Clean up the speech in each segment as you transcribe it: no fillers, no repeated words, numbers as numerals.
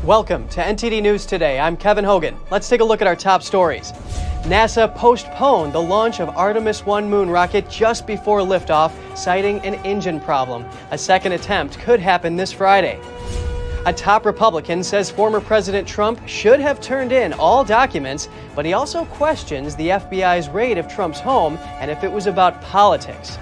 Welcome to NTD News Today. I'm Kevin Hogan. Let's take a look at our top stories. NASA postponed the launch of Artemis 1 moon rocket just before liftoff, citing an engine problem. A second attempt could happen this Friday. A top Republican says former President Trump should have turned in all documents, but he also questions the FBI's raid of Trump's home and if it was about politics.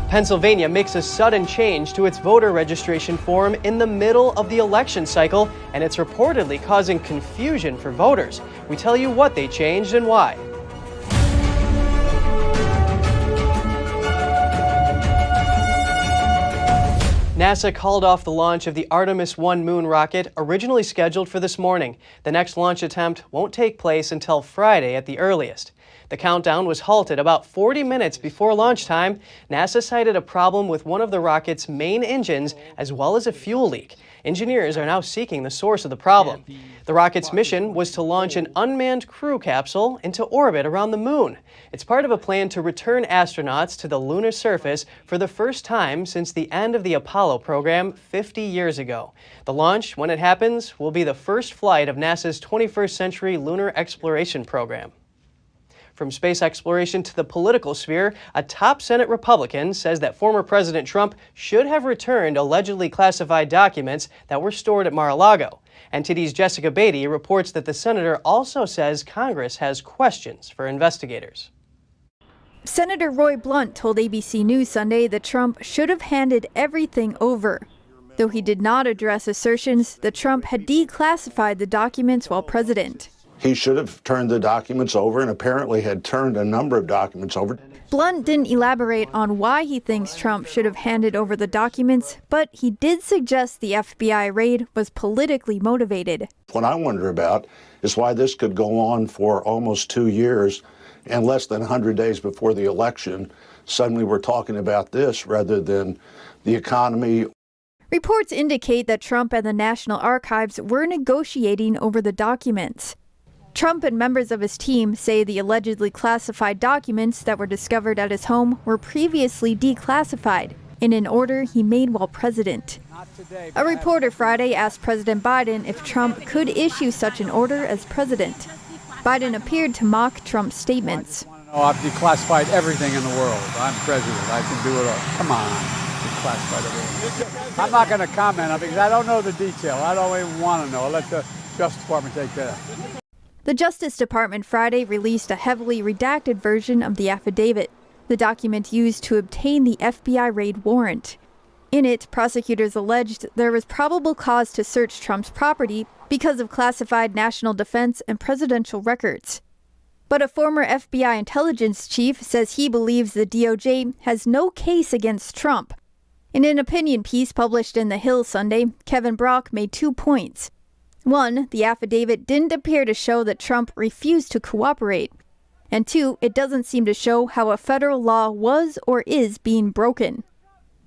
Pennsylvania makes a sudden change to its voter registration form in the middle of the election cycle, and it's reportedly causing confusion for voters. We tell you what they changed and why. NASA called off the launch of the Artemis 1 moon rocket, originally scheduled for this morning. The next launch attempt won't take place until Friday at the earliest. The countdown was halted about 40 minutes before launch time. NASA cited a problem with one of the rocket's main engines as well as a fuel leak. Engineers are now seeking the source of the problem. The rocket's mission was to launch an unmanned crew capsule into orbit around the moon. It's part of a plan to return astronauts to the lunar surface for the first time since the end of the Apollo program 50 years ago. The launch, when it happens, will be the first flight of NASA's 21st century lunar exploration program. From space exploration to the political sphere, a top Senate Republican says that former President Trump should have returned allegedly classified documents that were stored at Mar-a-Lago. NTD's Jessica Beatty reports that the senator also says Congress has questions for investigators. Senator Roy Blunt told ABC News Sunday that Trump should have handed everything over, though he did not address assertions that Trump had declassified the documents while president. He should have turned the documents over and apparently had turned a number of documents over. Blunt didn't elaborate on why he thinks Trump should have handed over the documents, but he did suggest the FBI raid was politically motivated. What I wonder about is why this could go on for almost 2 years and less than 100 days before the election. Suddenly we're talking about this rather than the economy. Reports indicate that Trump and the National Archives were negotiating over the documents. Trump and members of his team say the allegedly classified documents that were discovered at his home were previously declassified in an order he made while president. A reporter Friday asked President Biden if Trump could issue such an order as president. Biden appeared to mock Trump's statements. I've declassified everything in the world. I'm president. I can do it all. Come on. Declassified everything. I'm not going to comment on it because I don't know the detail. I don't even want to know. I'll let the Justice Department take care of it. The Justice Department Friday released a heavily redacted version of the affidavit, the document used to obtain the FBI raid warrant. In it, prosecutors alleged there was probable cause to search Trump's property because of classified national defense and presidential records. But a former FBI intelligence chief says he believes the DOJ has no case against Trump. In an opinion piece published in The Hill Sunday, Kevin Brock made 2 points. One, the affidavit didn't appear to show that Trump refused to cooperate. And two, it doesn't seem to show how a federal law was or is being broken.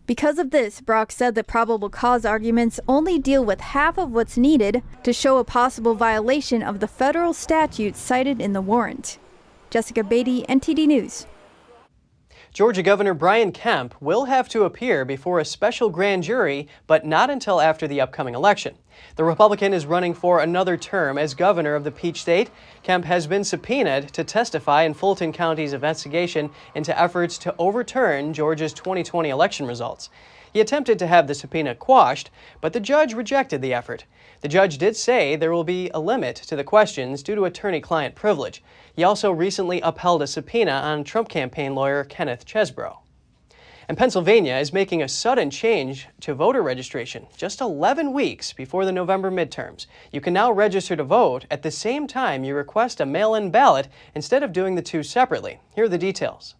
Because of this, Brock said that probable cause arguments only deal with half of what's needed to show a possible violation of the federal statutes cited in the warrant. Jessica Beatty, NTD News. Georgia Governor Brian Kemp will have to appear before a special grand jury, but not until after the upcoming election. The Republican is running for another term as governor of the Peach State. Kemp has been subpoenaed to testify in Fulton County's investigation into efforts to overturn Georgia's 2020 election results. He attempted to have the subpoena quashed, but the judge rejected the effort. The judge did say there will be a limit to the questions due to attorney-client privilege. He also recently upheld a subpoena on Trump campaign lawyer Kenneth Chesbrough. And Pennsylvania is making a sudden change to voter registration just 11 weeks before the November midterms. You can now register to vote at the same time you request a mail-in ballot instead of doing the two separately. Here are the details.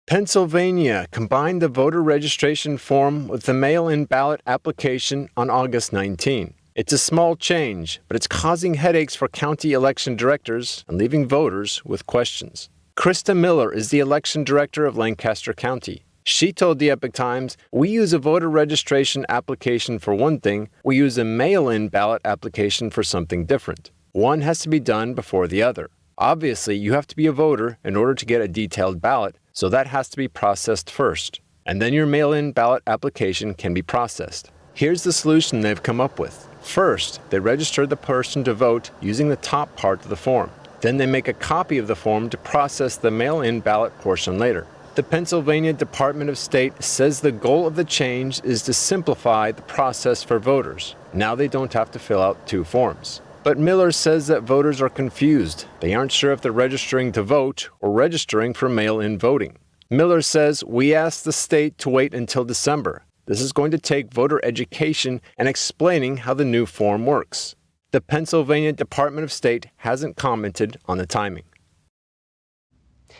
Pennsylvania combined the voter registration form with the mail-in ballot application on August 19. It's a small change, but it's causing headaches for county election directors and leaving voters with questions. Krista Miller is the election director of Lancaster County. She told the Epoch Times, "We use a voter registration application for one thing, we use a mail-in ballot application for something different. One has to be done before the other. Obviously, you have to be a voter in order to get a detailed ballot, so that has to be processed first. And then your mail-in ballot application can be processed. Here's the solution they've come up with. First, they register the person to vote using the top part of the form. Then they make a copy of the form to process the mail-in ballot portion later. The Pennsylvania Department of State says the goal of the change is to simplify the process for voters. Now they don't have to fill out 2 forms. But Miller says that voters are confused. They aren't sure if they're registering to vote or registering for mail-in voting. Miller says, "We asked the state to wait until December. This is going to take voter education and explaining how the new form works." The Pennsylvania Department of State hasn't commented on the timing.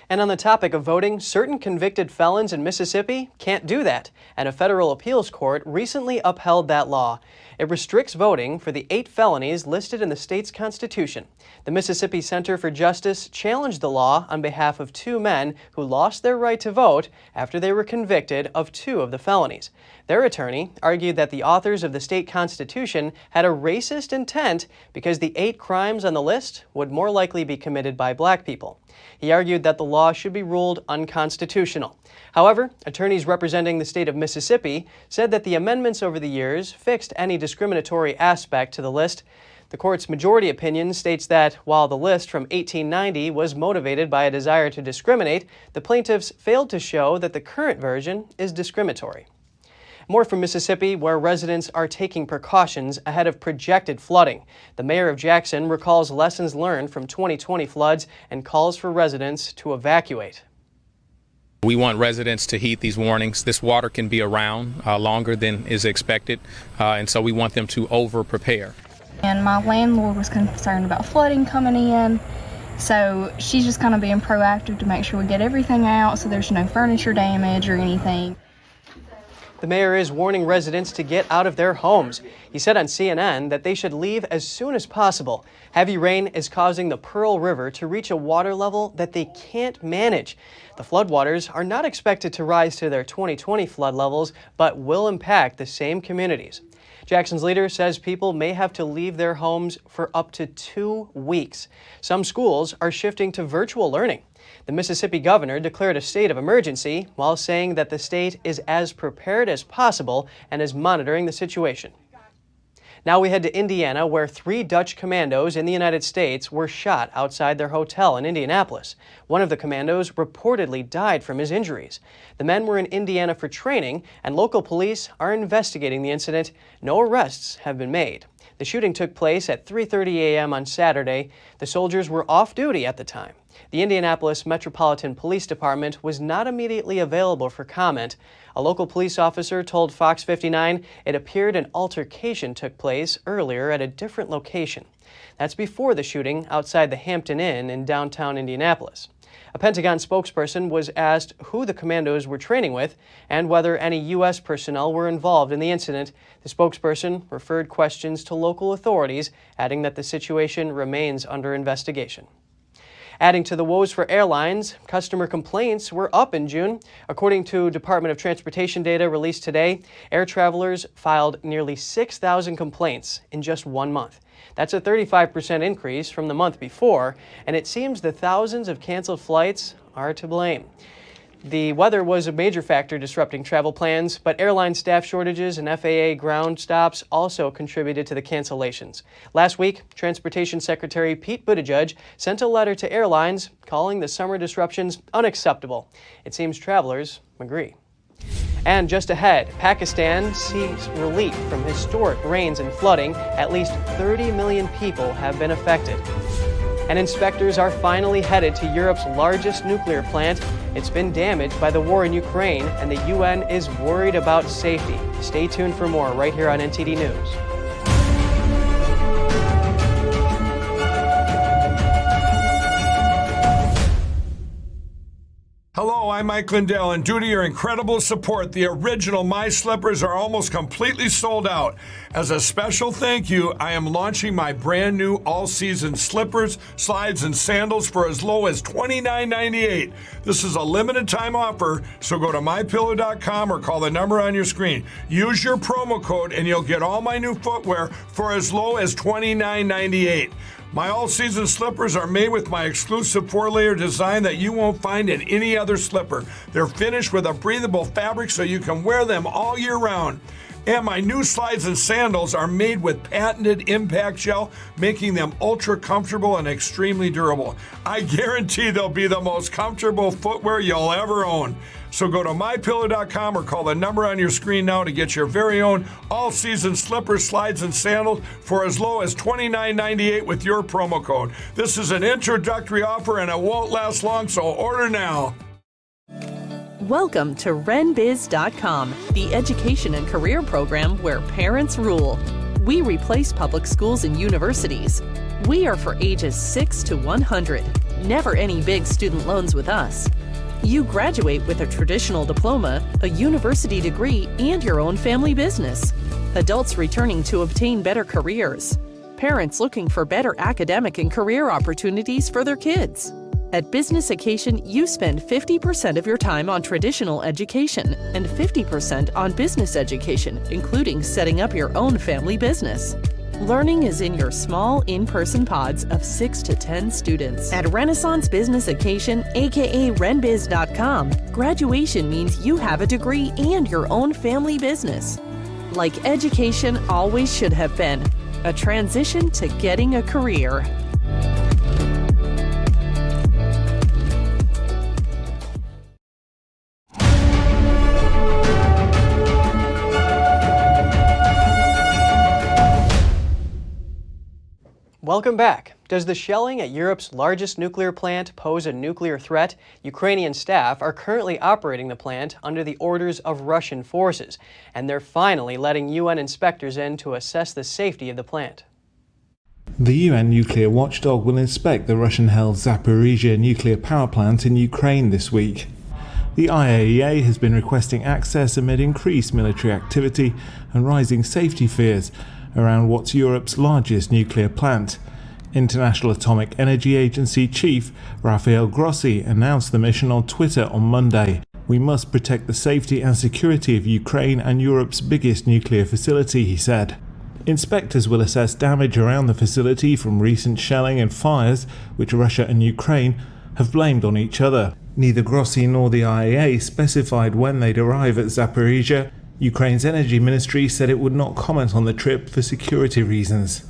And on the topic of voting, certain convicted felons in Mississippi can't do that, and a federal appeals court recently upheld that law. It restricts voting for the 8 felonies listed in the state's constitution. The Mississippi Center for Justice challenged the law on behalf of 2 men who lost their right to vote after they were convicted of 2 of the felonies. Their attorney argued that the authors of the state constitution had a racist intent because the 8 crimes on the list would more likely be committed by black people. He argued that the law should be ruled unconstitutional. However, attorneys representing the state of Mississippi said that the amendments over the years fixed any discriminatory aspect to the list. The court's majority opinion states that while the list from 1890 was motivated by a desire to discriminate, the plaintiffs failed to show that the current version is discriminatory. More from Mississippi, where residents are taking precautions ahead of projected flooding. The mayor of Jackson recalls lessons learned from 2020 floods and calls for residents to evacuate. We want residents to heed these warnings. This water can be around longer than is expected, and so we want them to over-prepare. And my landlord was concerned about flooding coming in, so she's just kind of being proactive to make sure we get everything out so there's no furniture damage or anything. The mayor is warning residents to get out of their homes. He said on CNN that they should leave as soon as possible. Heavy rain is causing the Pearl River to reach a water level that they can't manage. The floodwaters are not expected to rise to their 2020 flood levels, but will impact the same communities. Jackson's leader says people may have to leave their homes for up to 2 weeks. Some schools are shifting to virtual learning. The Mississippi governor declared a state of emergency while saying that the state is as prepared as possible and is monitoring the situation. Now we head to Indiana, where 3 Dutch commandos in the United States were shot outside their hotel in Indianapolis. One of the commandos reportedly died from his injuries. The men were in Indiana for training, and local police are investigating the incident. No arrests have been made. The shooting took place at 3:30 a.m. on Saturday. The soldiers were off duty at the time. The Indianapolis Metropolitan Police Department was not immediately available for comment. A local police officer told Fox 59 it appeared an altercation took place earlier at a different location. That's before the shooting outside the Hampton Inn in downtown Indianapolis. A Pentagon spokesperson was asked who the commandos were training with and whether any U.S. personnel were involved in the incident. The spokesperson referred questions to local authorities, adding that the situation remains under investigation. Adding to the woes for airlines, customer complaints were up in June. According to Department of Transportation data released today, air travelers filed nearly 6,000 complaints in just 1 month. That's a 35% increase from the month before, and it seems the thousands of canceled flights are to blame. The weather was a major factor disrupting travel plans, but airline staff shortages and FAA ground stops also contributed to the cancellations. Last week, Transportation Secretary Pete Buttigieg sent a letter to airlines calling the summer disruptions unacceptable. It seems travelers agree. And just ahead, Pakistan sees relief from historic rains and flooding. At least 30 million people have been affected. And inspectors are finally headed to Europe's largest nuclear plant. It's been damaged by the war in Ukraine, and the UN is worried about safety. Stay tuned for more right here on NTD News. Hello, I'm Mike Lindell, and due to your incredible support, the original My Slippers are almost completely sold out. As a special thank you, I am launching my brand new all-season slippers, slides, and sandals for as low as $29.98. This is a limited time offer, so go to mypillow.com or call the number on your screen. Use your promo code and you'll get all my new footwear for as low as $29.98. My all-season slippers are made with my exclusive 4-layer design that you won't find in any other slipper. They're finished with a breathable fabric so you can wear them all year round. And my new slides and sandals are made with patented impact gel, making them ultra comfortable and extremely durable. I guarantee they'll be the most comfortable footwear you'll ever own. So go to mypillow.com or call the number on your screen now to get your very own all-season slippers, slides, and sandals for as low as $29.98 with your promo code. This is an introductory offer and it won't last long, so order now. Welcome to RenBiz.com, the education and career program where parents rule. We replace public schools and universities. We are for ages 6 to 100. Never any big student loans with us. You graduate with a traditional diploma, a university degree, and your own family business. Adults returning to obtain better careers. Parents looking for better academic and career opportunities for their kids. At Business Occasion, you spend 50% of your time on traditional education and 50% on business education, including setting up your own family business. Learning is in your small, in-person pods of 6 to 10 students. At Renaissance Business Occasion, aka RenBiz.com, graduation means you have a degree and your own family business. Like education always should have been, a transition to getting a career. Welcome back. Does the shelling at Europe's largest nuclear plant pose a nuclear threat? Ukrainian staff are currently operating the plant under the orders of Russian forces, and they're finally letting UN inspectors in to assess the safety of the plant. The UN nuclear watchdog will inspect the Russian-held Zaporizhzhia nuclear power plant in Ukraine this week. The IAEA has been requesting access amid increased military activity and rising safety fears around what's Europe's largest nuclear plant. International Atomic Energy Agency Chief Rafael Grossi announced the mission on Twitter on Monday. "We must protect the safety and security of Ukraine and Europe's biggest nuclear facility," he said. Inspectors will assess damage around the facility from recent shelling and fires, which Russia and Ukraine have blamed on each other. Neither Grossi nor the IAEA specified when they'd arrive at Zaporizhzhia. Ukraine's energy ministry said it would not comment on the trip for security reasons.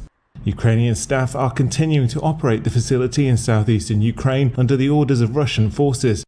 Ukrainian staff are continuing to operate the facility in southeastern Ukraine under the orders of Russian forces.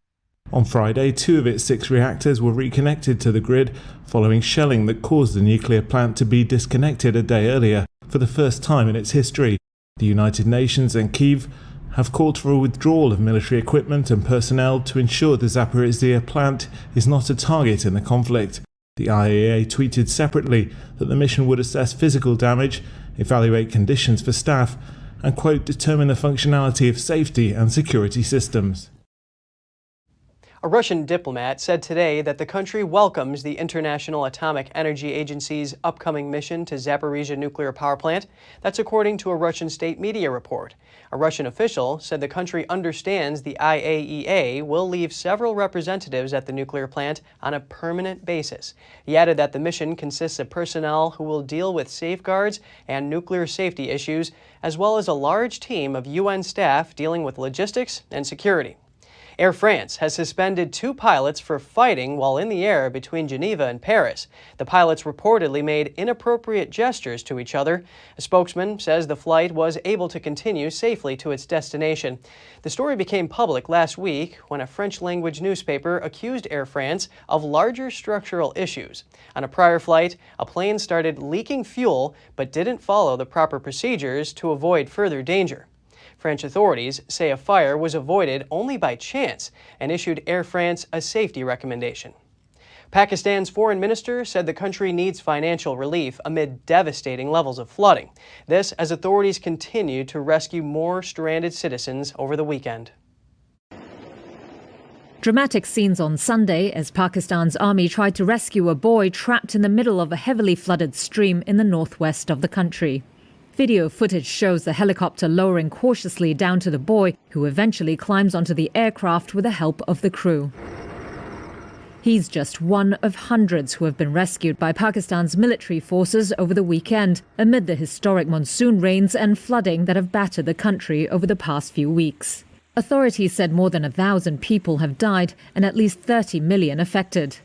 On Friday, 2 of its 6 reactors were reconnected to the grid following shelling that caused the nuclear plant to be disconnected a day earlier for the first time in its history. The United Nations and Kyiv have called for a withdrawal of military equipment and personnel to ensure the Zaporizhzhia plant is not a target in the conflict. The IAEA tweeted separately that the mission would assess physical damage, evaluate conditions for staff, and, quote, determine the functionality of safety and security systems. A Russian diplomat said today that the country welcomes the International Atomic Energy Agency's upcoming mission to Zaporizhzhia nuclear power plant. That's according to a Russian state media report. A Russian official said the country understands the IAEA will leave several representatives at the nuclear plant on a permanent basis. He added that the mission consists of personnel who will deal with safeguards and nuclear safety issues, as well as a large team of UN staff dealing with logistics and security. Air France has suspended 2 pilots for fighting while in the air between Geneva and Paris. The pilots reportedly made inappropriate gestures to each other. A spokesman says the flight was able to continue safely to its destination. The story became public last week when a French-language newspaper accused Air France of larger structural issues. On a prior flight, a plane started leaking fuel but didn't follow the proper procedures to avoid further danger. French authorities say a fire was avoided only by chance and issued Air France a safety recommendation. Pakistan's foreign minister said the country needs financial relief amid devastating levels of flooding. This as authorities continue to rescue more stranded citizens over the weekend. Dramatic scenes on Sunday as Pakistan's army tried to rescue a boy trapped in the middle of a heavily flooded stream in the northwest of the country. Video footage shows the helicopter lowering cautiously down to the boy, who eventually climbs onto the aircraft with the help of the crew. He's just one of hundreds who have been rescued by Pakistan's military forces over the weekend, amid the historic monsoon rains and flooding that have battered the country over the past few weeks. Authorities said more than 1,000 people have died and at least 30 million affected.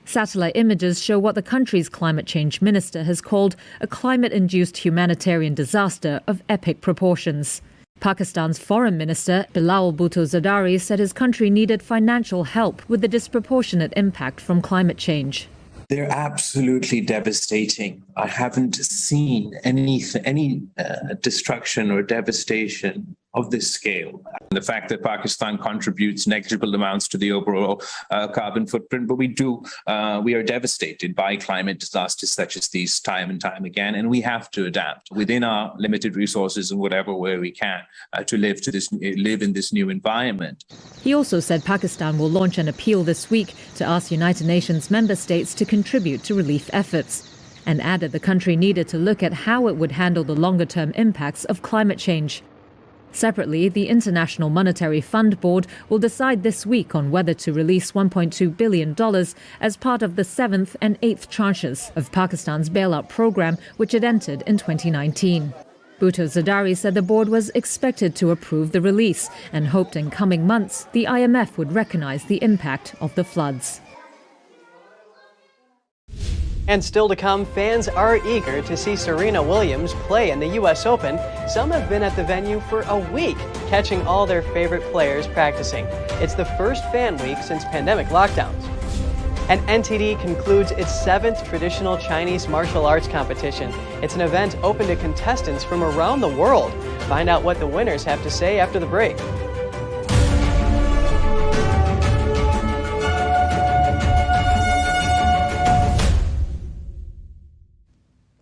Satellite images show what the country's climate change minister has called a climate-induced humanitarian disaster of epic proportions. Pakistan's foreign minister, Bilal Bhutto Zardari, said his country needed financial help with the disproportionate impact from climate change. They're absolutely devastating. I haven't seen any destruction or devastation of this scale. The fact that Pakistan contributes negligible amounts to the overall carbon footprint, but we are devastated by climate disasters such as these time and time again, and we have to adapt within our limited resources and whatever way we can to live in this new environment. He also said Pakistan will launch an appeal this week to ask United Nations member states to contribute to relief efforts, and added the country needed to look at how it would handle the longer-term impacts of climate change. Separately, the International Monetary Fund Board will decide this week on whether to release $1.2 billion as part of the 7th and 8th tranches of Pakistan's bailout program, which it entered in 2019. Bhutto Zardari said the board was expected to approve the release and hoped in coming months the IMF would recognize the impact of the floods. And still to come, fans are eager to see Serena Williams play in the U.S. Open. Some have been at the venue for a week, catching all their favorite players practicing. It's the first fan week since pandemic lockdowns. And NTD concludes its 7th traditional Chinese martial arts competition. It's an event open to contestants from around the world. Find out what the winners have to say after the break.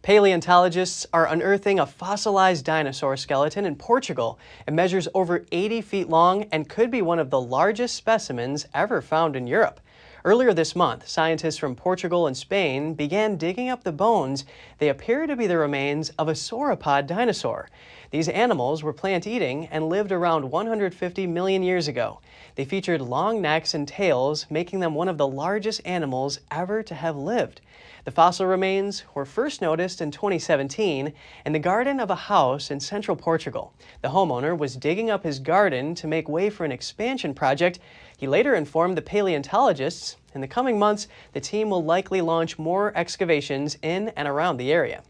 Paleontologists are unearthing a fossilized dinosaur skeleton in Portugal. It measures over 80 feet long and could be one of the largest specimens ever found in Europe. Earlier this month, scientists from Portugal and Spain began digging up the bones. They appear to be the remains of a sauropod dinosaur. These animals were plant-eating and lived around 150 million years ago. They featured long necks and tails, making them one of the largest animals ever to have lived. The fossil remains were first noticed in 2017 in the garden of a house in central Portugal. The homeowner was digging up his garden to make way for an expansion project. He later informed the paleontologists in the coming months the team will likely launch more excavations in and around the area.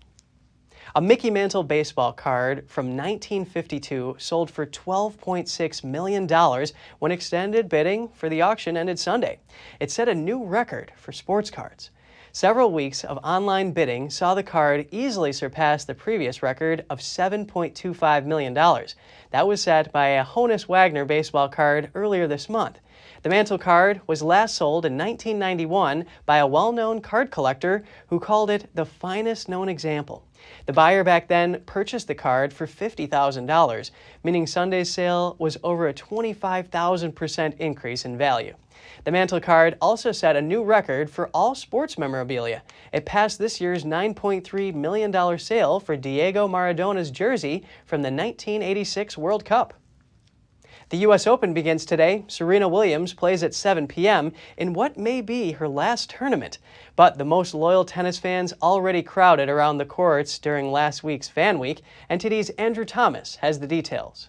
A Mickey Mantle baseball card from 1952 sold for $12.6 million when extended bidding for the auction ended Sunday. It set a new record for sports cards. Several weeks of online bidding saw the card easily surpass the previous record of $7.25 million. That was set by a Honus Wagner baseball card earlier this month. The Mantle card was last sold in 1991 by a well-known card collector who called it the finest known example. The buyer back then purchased the card for $50,000, meaning Sunday's sale was over a 25,000% increase in value. The Mantle card also set a new record for all sports memorabilia. It passed this year's $9.3 million sale for Diego Maradona's jersey from the 1986 World Cup. The U.S. Open begins today. Serena Williams plays at 7 p.m. in what may be her last tournament. But the most loyal tennis fans already crowded around the courts during last week's Fan Week. NTD's Andrew Thomas has the details.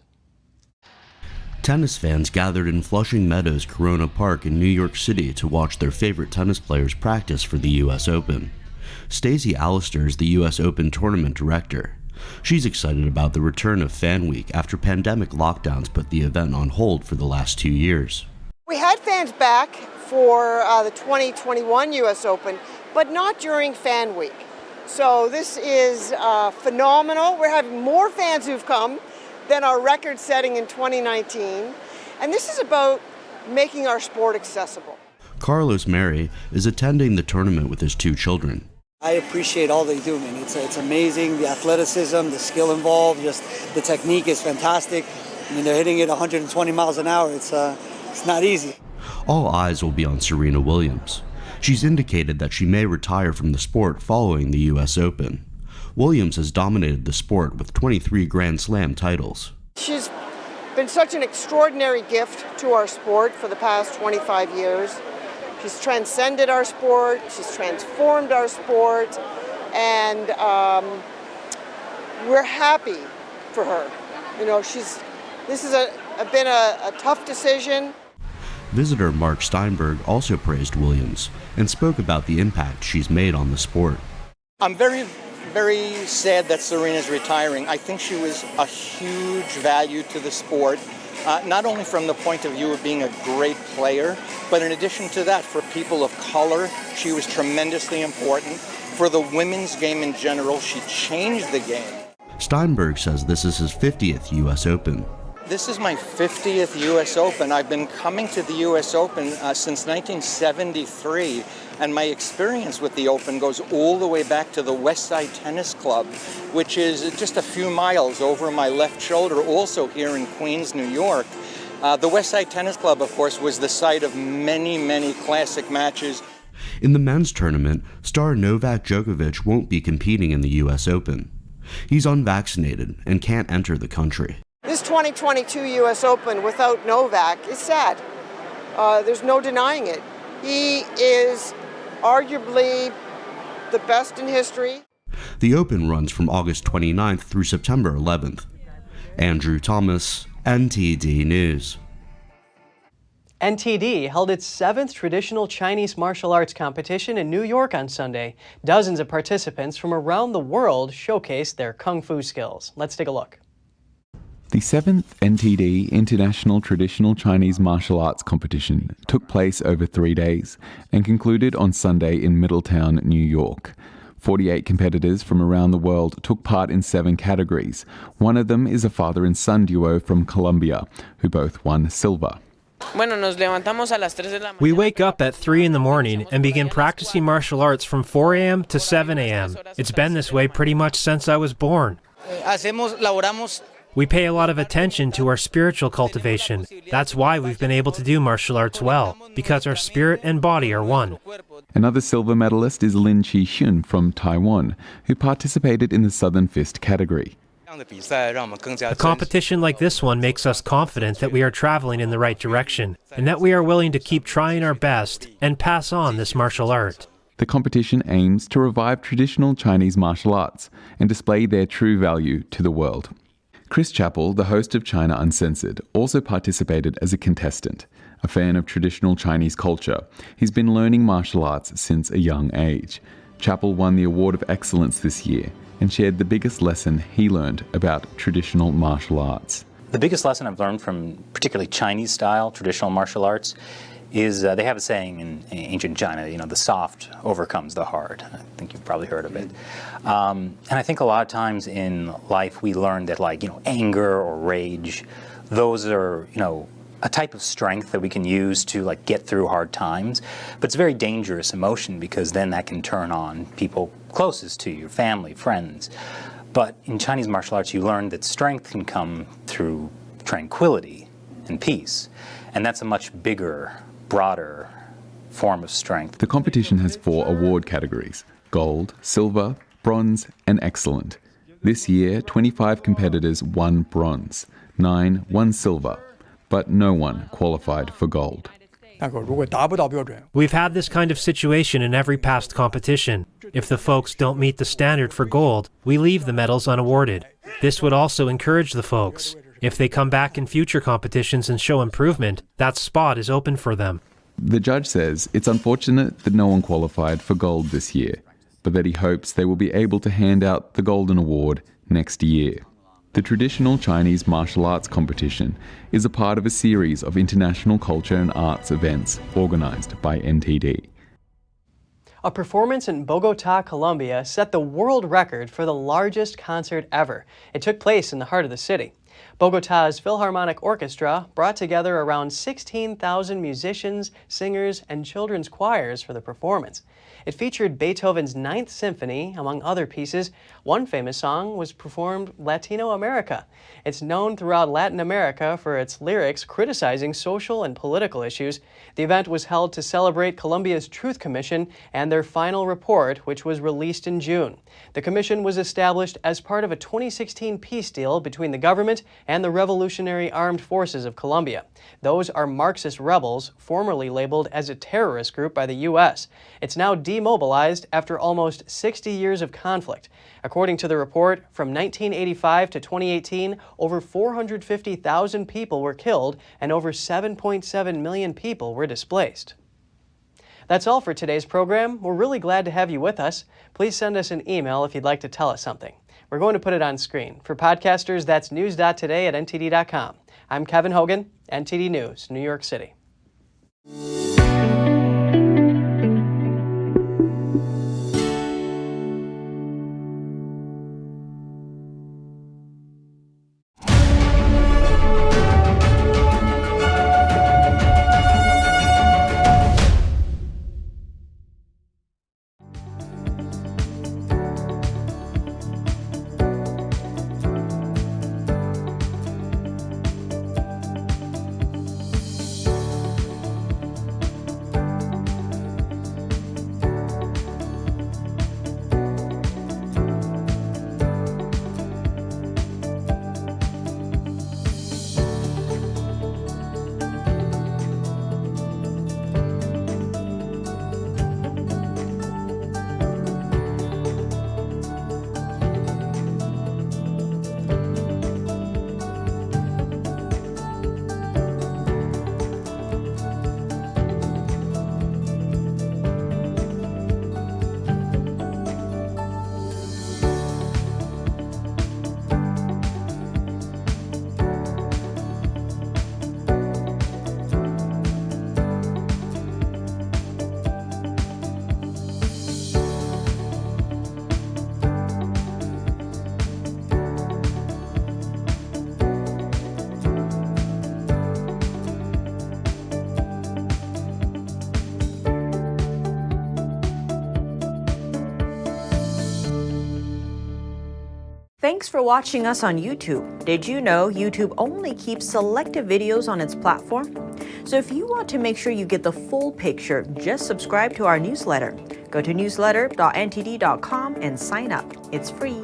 Tennis fans gathered in Flushing Meadows Corona Park in New York City to watch their favorite tennis players practice for the U.S. Open. Stacey Allister is the U.S. Open tournament director. She's excited about the return of Fan Week after pandemic lockdowns put the event on hold for the last 2 years. We had fans back for the 2021 U.S. Open, but not during Fan Week. So this is phenomenal. We're having more fans who've come than our record setting in 2019. And this is about making our sport accessible. Carlos Mary is attending the tournament with his 2 children. I appreciate all they do, man. It's amazing, the athleticism, the skill involved, just the technique is fantastic. I mean, they're hitting it 120 miles an hour. It's not easy. All eyes will be on Serena Williams. She's indicated that she may retire from the sport following the U.S. Open. Williams has dominated the sport with 23 Grand Slam titles. She's been such an extraordinary gift to our sport for the past 25 years. She's transcended our sport, she's transformed our sport, and we're happy for her. You know, this has been a tough decision. Visitor Mark Steinberg also praised Williams and spoke about the impact she's made on the sport. I'm very sad that Serena's retiring. I think she was a huge value to the sport, not only from the point of view of being a great player, but in addition to that, for people of color, she was tremendously important. For the women's game in general, she changed the game. Steinberg says this is his 50th U.S. Open. This is my 50th U.S. Open. I've been coming to the U.S. Open since 1973, and my experience with the Open goes all the way back to the West Side Tennis Club, which is just a few miles over my left shoulder, also here in Queens, New York. The West Side Tennis Club, of course, was the site of many, many classic matches. In the men's tournament, star Novak Djokovic won't be competing in the U.S. Open. He's unvaccinated and can't enter the country. This 2022 U.S. Open without Novak is sad. There's no denying it. He is arguably the best in history. The Open runs from August 29th through September 11th. Andrew Thomas, NTD News. NTD held its 7th traditional Chinese martial arts competition in New York on Sunday. Dozens of participants from around the world showcased their kung fu skills. Let's take a look. The 7th NTD International Traditional Chinese Martial Arts Competition took place over 3 days and concluded on Sunday in Middletown, New York. 48 competitors from around the world took part in 7 categories. One of them is a father and son duo from Colombia, who both won silver. We wake up at 3 in the morning and begin practicing martial arts from 4 a.m. to 7 a.m. It's been this way pretty much since I was born. We pay a lot of attention to our spiritual cultivation. That's why we've been able to do martial arts well, because our spirit and body are one. Another silver medalist is Lin Chi-Xun from Taiwan, who participated in the Southern Fist category. A competition like this one makes us confident that we are traveling in the right direction, and that we are willing to keep trying our best and pass on this martial art. The competition aims to revive traditional Chinese martial arts and display their true value to the world. Chris Chappell, the host of China Uncensored, also participated as a contestant. A fan of traditional Chinese culture, he's been learning martial arts since a young age. Chappell won the Award of Excellence this year and shared the biggest lesson he learned about traditional martial arts. The biggest lesson I've learned from particularly Chinese-style traditional martial arts is they have a saying in ancient China, the soft overcomes the hard. I think you've probably heard of it. And I think a lot of times in life we learn that anger or rage, those are, a type of strength that we can use to get through hard times. But it's a very dangerous emotion because then that can turn on people closest to you, family, friends. But in Chinese martial arts you learn that strength can come through tranquility and peace. And that's a much bigger, broader form of strength. The competition has 4 award categories: gold, silver, bronze, and excellent. This year, 25 competitors won bronze, 9 won silver, but no one qualified for gold. We've had this kind of situation in every past competition. If the folks don't meet the standard for gold, we leave the medals unawarded. This would also encourage the folks. If they come back in future competitions and show improvement, that spot is open for them. The judge says it's unfortunate that no one qualified for gold this year, but that he hopes they will be able to hand out the Golden Award next year. The traditional Chinese martial arts competition is a part of a series of international culture and arts events organized by NTD. A performance in Bogota, Colombia set the world record for the largest concert ever. It took place in the heart of the city. Bogota's Philharmonic Orchestra brought together around 16,000 musicians, singers, and children's choirs for the performance. It featured Beethoven's Ninth Symphony, among other pieces. One famous song was performed Latino America. It's known throughout Latin America for its lyrics criticizing social and political issues. The event was held to celebrate Colombia's Truth Commission and their final report, which was released in June. The commission was established as part of a 2016 peace deal between the government and the Revolutionary Armed Forces of Colombia. Those are Marxist rebels, formerly labeled as a terrorist group by the U.S. It's now demobilized after almost 60 years of conflict. According to the report, from 1985 to 2018, over 450,000 people were killed and over 7.7 million people were displaced. That's all for today's program. We're really glad to have you with us. Please send us an email if you'd like to tell us something. We're going to put it on screen. For podcasters, that's news.today@ntd.com. I'm Kevin Hogan, NTD News, New York City. Thanks for watching us on YouTube. Did you know YouTube only keeps selective videos on its platform? So if you want to make sure you get the full picture, just subscribe to our newsletter. Go to newsletter.ntd.com and sign up. It's free.